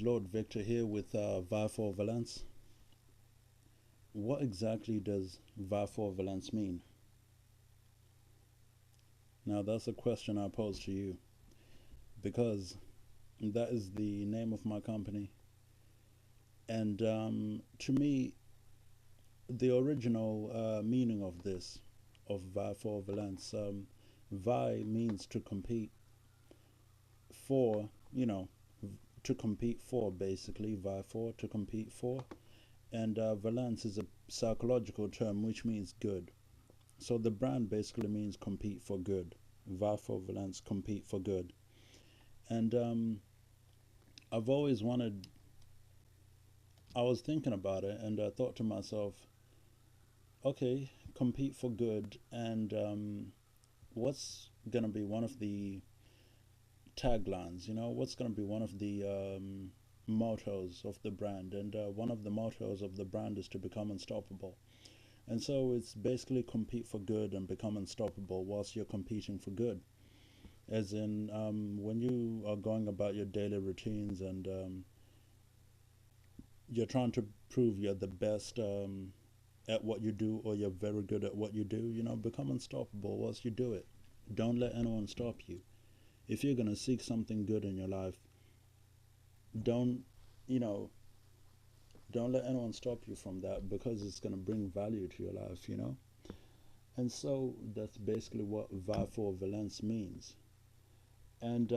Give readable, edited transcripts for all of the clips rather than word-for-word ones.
Lord Victor here with Vieforr Valence. What exactly does Vieforr Valence mean? Now, that's a question I pose to you because that is the name of my company. And to me, the original meaning of this, of Vieforr Valence, Vi means to compete for, to compete for basically, Vieforr, to compete for. And Valence is a psychological term which means good. So the brand basically means compete for good. Vieforr Valence, compete for good. And I've always wanted, I was thinking about it and I thought to myself, okay, compete for good. And what's going to be one of the taglines? What's going to be one of the mottos of the brand? And one of the mottos of the brand is to become unstoppable. And so it's basically compete for good and become unstoppable whilst you're competing for good. As in, when you are going about your daily routines and you're trying to prove you're the best at what you do or you're very good at what you do, become unstoppable whilst you do it. Don't let anyone stop you. If you're going to seek something good in your life, don't, you know, don't let anyone stop you from that because it's going to bring value to your life. And so that's basically what Vieforr Valence means. And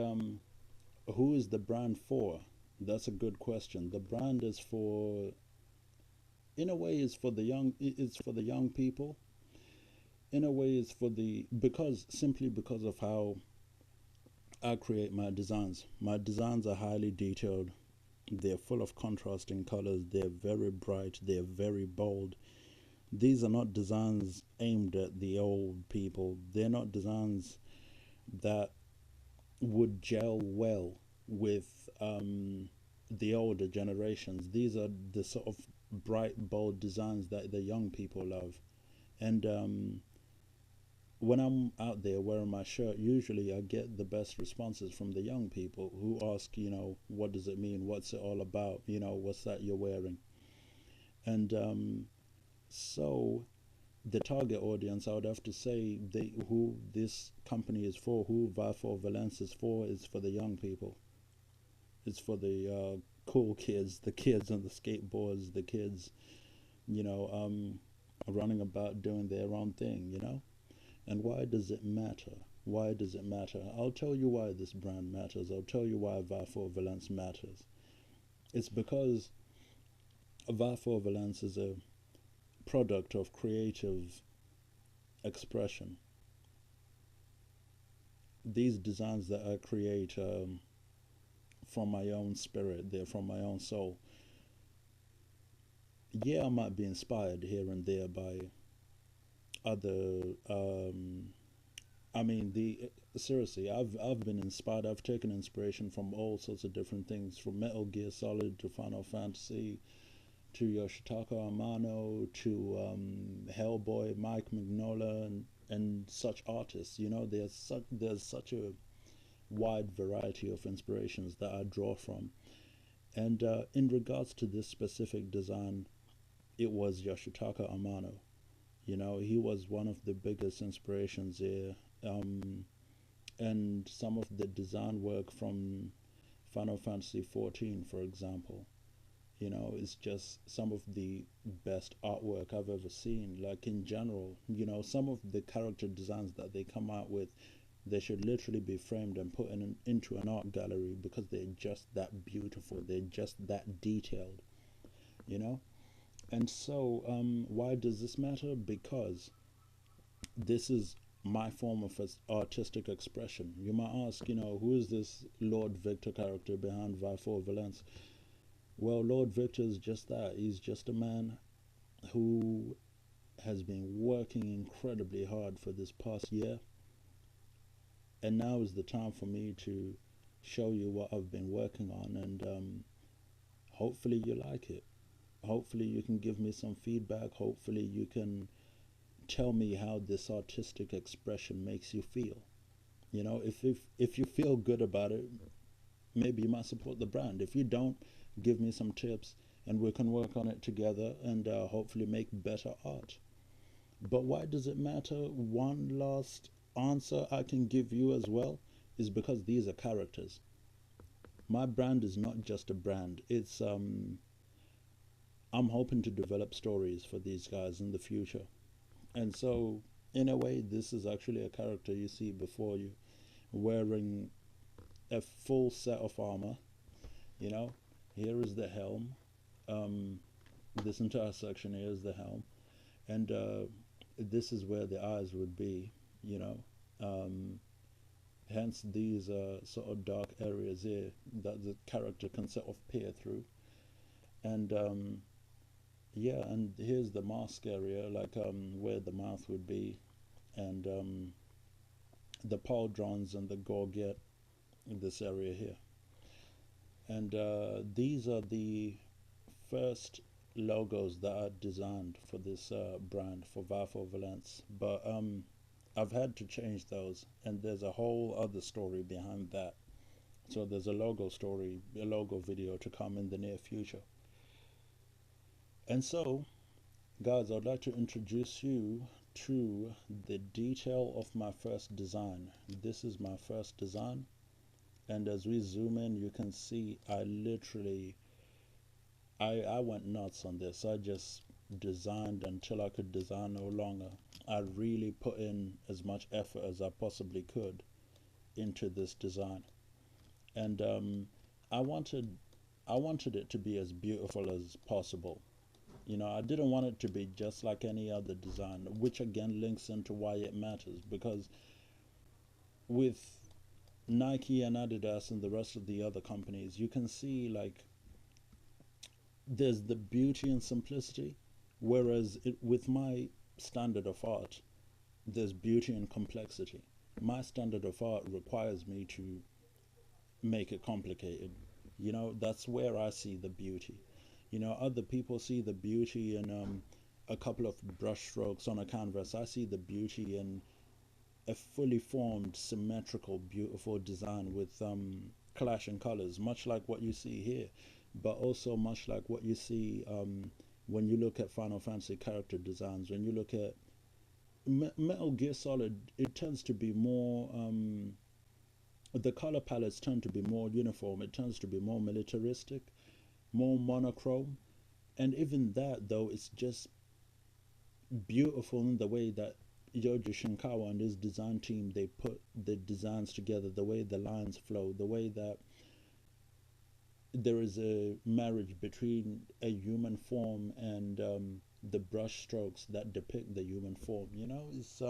who is the brand for? That's a good question. The brand is for, in a way, is for the young. It's for the young people. In a way, it's for the because simply because of how I create my designs. My designs are highly detailed. They're full of contrasting colors. They're very bright. They're very bold. These are not designs aimed at the old people. They're not designs that would gel well with the older generations. These are the sort of bright, bold designs that the young people love. And when I'm out there wearing my shirt, usually I get the best responses from the young people who ask, what does it mean? What's it all about? What's that you're wearing? And so the target audience, I would have to say, who this company is for, who Vieforr Valence is for the young people. It's for the cool kids, the kids on the skateboards, the kids, you know, um, running about doing their own thing. And why does it matter? Why does it matter? I'll tell you why this brand matters. I'll tell you why Vieforr Valence matters. It's because Vieforr Valence is a product of creative expression. These designs that I create from my own spirit, they're from my own soul. Yeah, I might be inspired here and there by other. I mean, the seriously, I've been inspired. I've taken inspiration from all sorts of different things, from Metal Gear Solid to Final Fantasy to Yoshitaka Amano to Hellboy, Mike Mignola, and such artists. There's such a wide variety of inspirations that I draw from. And in regards to this specific design, it was Yoshitaka Amano. He was one of the biggest inspirations here. And some of the design work from Final Fantasy 14, for example, is just some of the best artwork I've ever seen. Like in general, some of the character designs that they come out with, they should literally be framed and put into an art gallery because they're just that beautiful. They're just that detailed, you know? And so, why does this matter? Because this is my form of artistic expression. You might ask, who is this Lord Victor character behind Vieforr Valence? Well, Lord Victor is just that. He's just a man who has been working incredibly hard for this past year. And now is the time for me to show you what I've been working on, and hopefully you like it. Hopefully you can give me some feedback. Hopefully you can tell me how this artistic expression makes you feel. If you feel good about it, maybe you might support the brand. If you don't, give me some tips and we can work on it together and hopefully make better art. But why does it matter? One last answer I can give you as well is because these are characters. My brand is not just a brand. It's I'm hoping to develop stories for these guys in the future. And so in a way this is actually a character you see before you wearing a full set of armor, you know. Here is the helm. Um this entire section here is the helm, and this is where the eyes would be, you know. Um, Hence these sort of dark areas here that the character can sort of peer through. And yeah, and here's the mask area, like where the mouth would be, and the pauldrons and the gorget in this area here. And these are the first logos that I designed for this brand for Vieforr Valence, but I've had to change those, and there's a whole other story behind that. So there's a logo story, a logo video to come in the near future. And so, guys, I'd like to introduce you to the detail of my first design. This is my first design, and as we zoom in, you can see I literally I went nuts on this. I just designed until I could design no longer. I really put in as much effort as I possibly could into this design, and I wanted I wanted it to be as beautiful as possible. You know, I didn't want it to be just like any other design, which again links into why it matters. Because with Nike and Adidas and the rest of the other companies, you can see like there's the beauty and simplicity, whereas with my standard of art, there's beauty and complexity. My standard of art requires me to make it complicated. You know, that's where I see the beauty. You know, other people see the beauty in a couple of brush strokes on a canvas. I see the beauty in a fully formed, symmetrical, beautiful design with clashing colors, much like what you see here, but also much like what you see when you look at Final Fantasy character designs. When you look at Metal Gear Solid, it tends to be more. The color palettes tend to be more uniform. It tends to be more militaristic, more monochrome, and even that though it's just beautiful in the way that Yoji Shinkawa and his design team, they put the designs together, the way the lines flow, the way that there is a marriage between a human form and the brush strokes that depict the human form. You know, it's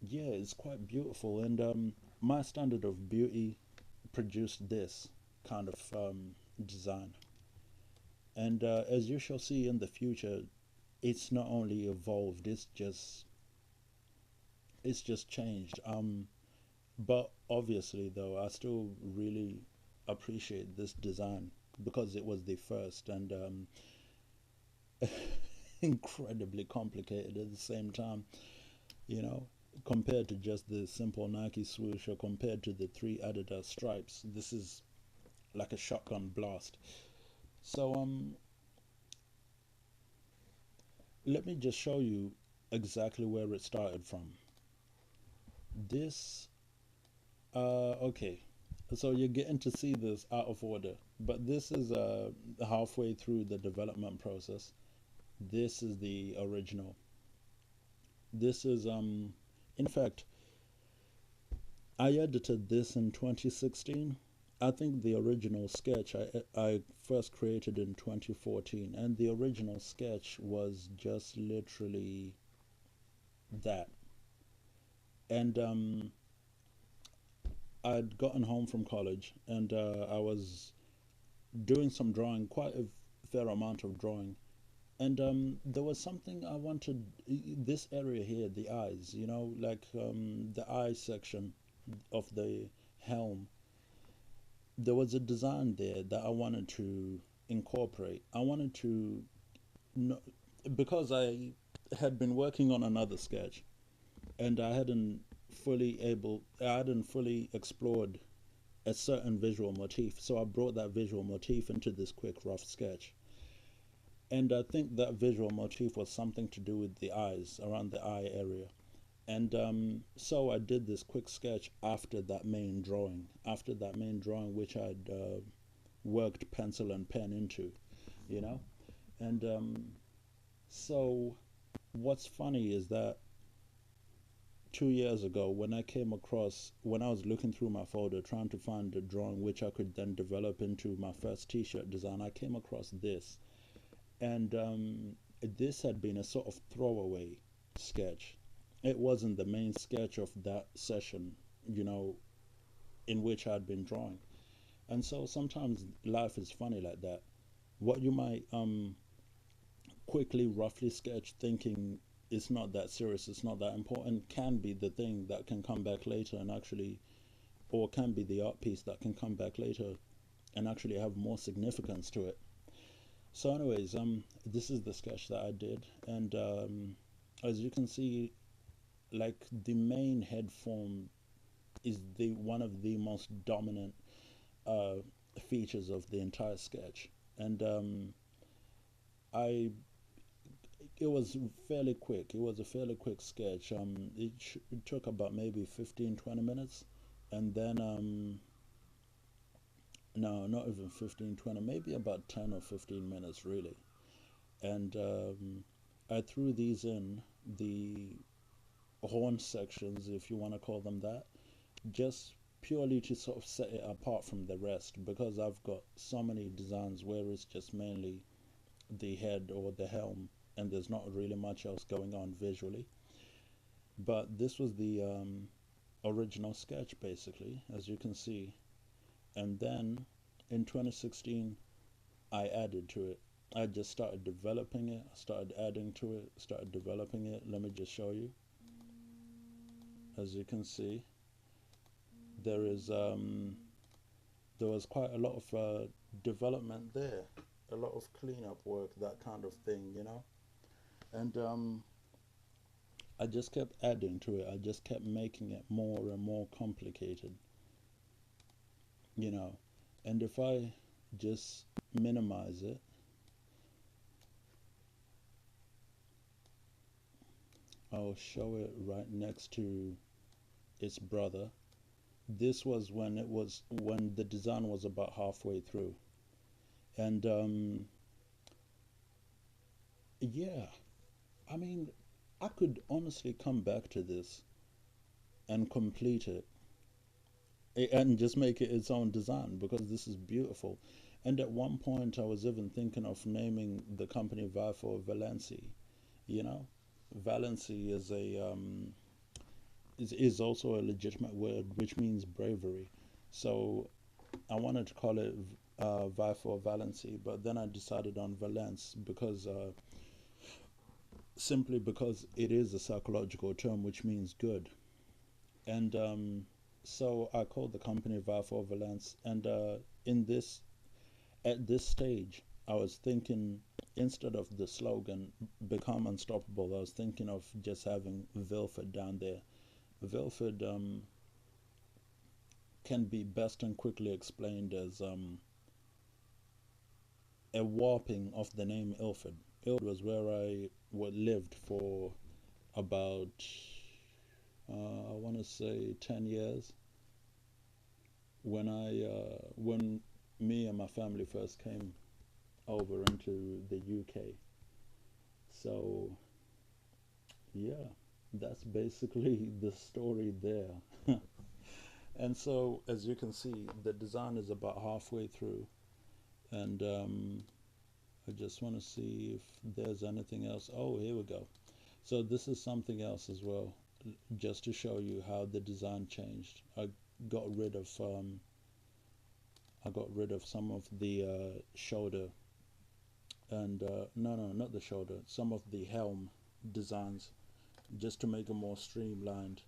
yeah, it's quite beautiful, and my standard of beauty produced this kind of design. And as you shall see in the future, it's not only evolved, it's just changed. But obviously, though, I still really appreciate this design because it was the first, and incredibly complicated at the same time. You know, compared to just the simple Nike swoosh or compared to the three Adidas stripes, this is like a shotgun blast. So let me just show you exactly where it started from. This okay, so you're getting to see this out of order, but this is halfway through the development process. This is the original. This is in fact, I edited this in 2016. I think the original sketch I first created in 2014, and the original sketch was just literally that. And I'd gotten home from college, and I was doing some drawing, quite a fair amount of drawing. And there was something I wanted, this area here, the eyes, you know, like the eye section of the helm. There was a design there that I wanted to incorporate. I wanted to, kn- because I had been working on another sketch, and I hadn't fully explored a certain visual motif. So I brought that visual motif into this quick rough sketch. And I think that visual motif was something to do with the eyes, around the eye area. And so I did this quick sketch after that main drawing, which I'd worked pencil and pen into, you know. And so what's funny is that 2 years ago, when I was looking through my folder trying to find a drawing which I could then develop into my first t-shirt design, I came across this. And this had been a sort of throwaway sketch. It wasn't the main sketch of that session, you know, in which I'd been drawing. And so sometimes life is funny like that. What you might quickly, roughly sketch thinking it's not that serious, it's not that important, can be the thing that can come back later and actually, or can be the art piece that can come back later and actually have more significance to it. So anyways, this is the sketch that I did, and as you can see, like the main head form is the one of the most dominant uh, features of the entire sketch. And I it was fairly quick. It was a fairly quick sketch. It took about maybe 15-20 minutes, and then no, not even 15-20, maybe about 10 or 15 minutes really. And I threw these in the horn sections, if you want to call them that, just purely to sort of set it apart from the rest, because I've got so many designs where it's just mainly the head or the helm and there's not really much else going on visually. But this was the original sketch basically, as you can see. And then in 2016 I added to it. I just started developing it, started adding to it, started developing it. Let me just show you. As you can see, there is there was quite a lot of development there, a lot of cleanup work, that kind of thing, you know. And I just kept adding to it. I just kept making it more and more complicated, you know. And if I just minimize it, I'll show it right next to its brother. This was when the design was about halfway through. And yeah, I mean, I could honestly come back to this and complete it and just make it its own design, because this is beautiful. And at one point I was even thinking of naming the company Vieforr Valence. You know, Valence is a is also a legitimate word which means bravery. So I wanted to call it Vieforr Valence, but then I decided on Valence because simply because it is a psychological term which means good. And so I called the company Vieforr Valence. And in this at this stage, I was thinking, instead of the slogan "Become Unstoppable," I was thinking of just having Vieforr down there. Vieforr can be best and quickly explained as a warping of the name Ilford. Ilford was where I lived for about, I want to say 10 years, when me and my family first came over into the UK. So yeah, that's basically the story there. And so as you can see, the design is about halfway through, and I just want to see if there's anything else. Oh, here we go. So this is something else as well, just to show you how the design changed. Got rid of I got rid of some of the shoulder and no, not the shoulder, some of the helm designs, just to make it more streamlined.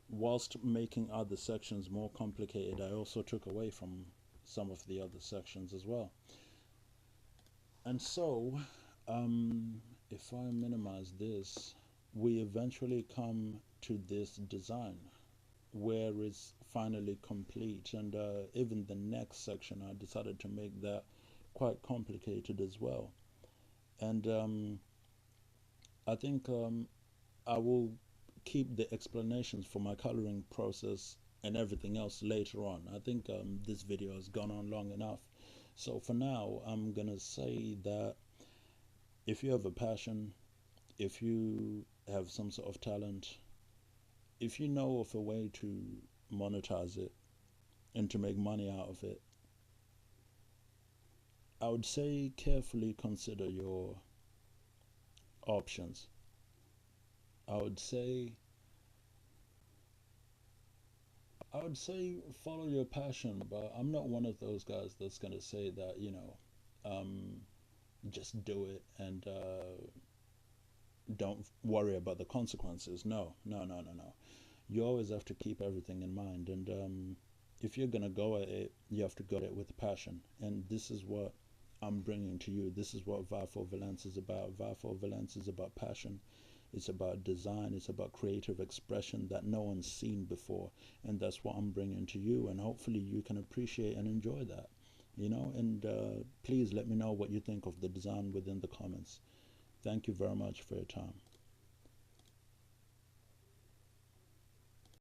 Whilst making other sections more complicated, I also took away from some of the other sections as well. And so, if I minimize this, we eventually come to this design where it's finally complete. And even the next section, I decided to make that quite complicated as well. And I think I will keep the explanations for my coloring process and everything else later on. I think this video has gone on long enough. So for now, I'm gonna say that if you have a passion, if you have some sort of talent, if you know of a way to monetize it and to make money out of it, I would say carefully consider your options. I would say I would say follow your passion, but I'm not one of those guys that's gonna say that, just do it and don't worry about the consequences. No, no, no, no, no. You always have to keep everything in mind, and if you're gonna go at it, you have to go at it with passion. And this is what I'm bringing to you. This is what Vieforr Valence is about. Vieforr Valence is about passion. It's about design. It's about creative expression that no one's seen before, and that's what I'm bringing to you. And hopefully, you can appreciate and enjoy that. And please let me know what you think of the design within the comments. Thank you very much for your time.